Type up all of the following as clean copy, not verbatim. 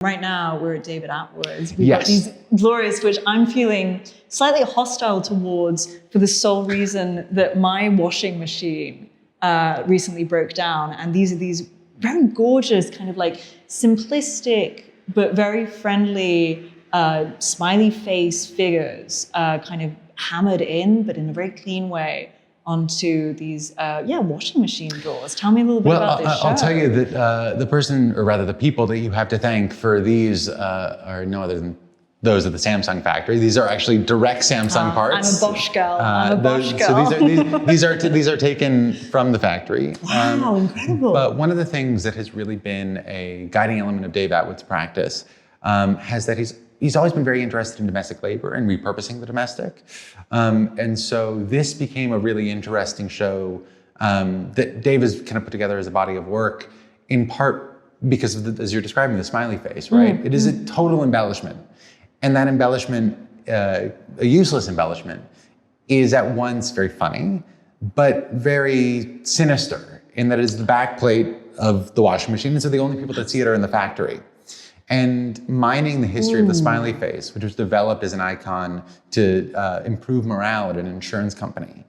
Right now, we're at David Attwood's. We've Yes. got these glorious, which I'm feeling slightly hostile towards for the sole reason that my washing machine recently broke down. And these are these very gorgeous, kind of like simplistic, but very friendly smiley face figures kind of hammered in, but in a very clean way, onto these washing machine drawers. Tell me a little bit about this show. I'll tell you that the person, or rather the people that you have to thank for these are no other than those at the Samsung factory. These are actually direct Samsung parts. I'm a Bosch girl. I'm a Bosch girl. So these are taken from the factory. Wow, incredible. But one of the things that has really been a guiding element of Dave Attwood's practice has that he's always been very interested in domestic labor and repurposing the domestic. And so this became a really interesting show that Dave has kind of put together as a body of work, in part because of as you're describing, the smiley face, right? It is a total embellishment. And that embellishment, a useless embellishment, is at once very funny, but very sinister, in that it is the backplate of the washing machine. And so the only people that see it are in the factory. And mining the history of the smiley face, which was developed as an icon to improve morale at an insurance company,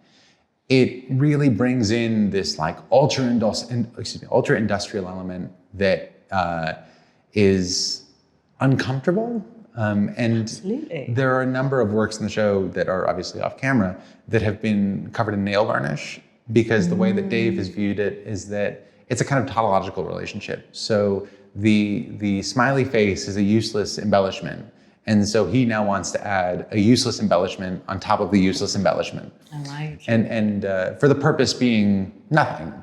it really brings in this like ultra-industrial element that is uncomfortable. And Absolutely. There are a number of works in the show that are obviously off camera that have been covered in nail varnish, because the way that Dave has viewed it is that it's a kind of tautological relationship. So the smiley face is a useless embellishment. And so he now wants to add a useless embellishment on top of the useless embellishment. I like. And for the purpose being nothing.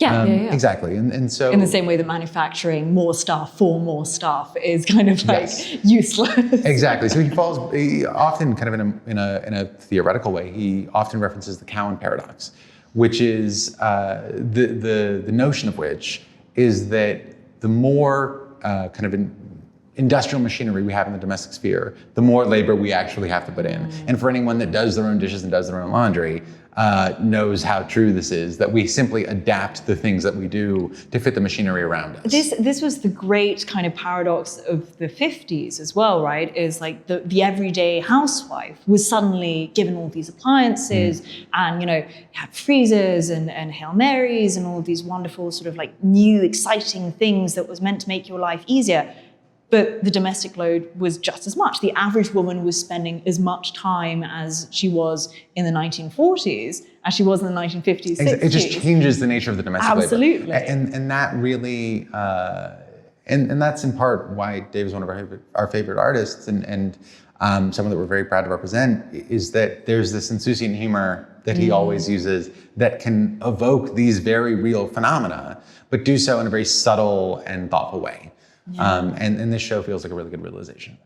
Yeah. Exactly. And so in the same way that manufacturing more stuff for more stuff is kind of like useless. Exactly. So he often kind of in a theoretical way, he often references the Cowan paradox, which is the notion of which is that the more kind of industrial machinery we have in the domestic sphere, the more labor we actually have to put in. And for anyone that does their own dishes and does their own laundry, knows how true this is, that we simply adapt the things that we do to fit the machinery around us. This was the great kind of paradox of the 50s as well, right? Is like the everyday housewife was suddenly given all these appliances and, had freezers and Hail Marys and all of these wonderful sort of like new exciting things that was meant to make your life easier. But the domestic load was just as much. The average woman was spending as much time as she was in the 1940s as she was in the 1950s, 60s. It just changes the nature of the domestic labor. Absolutely. And that really, and that's in part why Dave is one of our favorite artists, and someone that we're very proud to represent, is that there's this insouciant humor that he always uses that can evoke these very real phenomena, but do so in a very subtle and thoughtful way. And this show feels like a really good realization.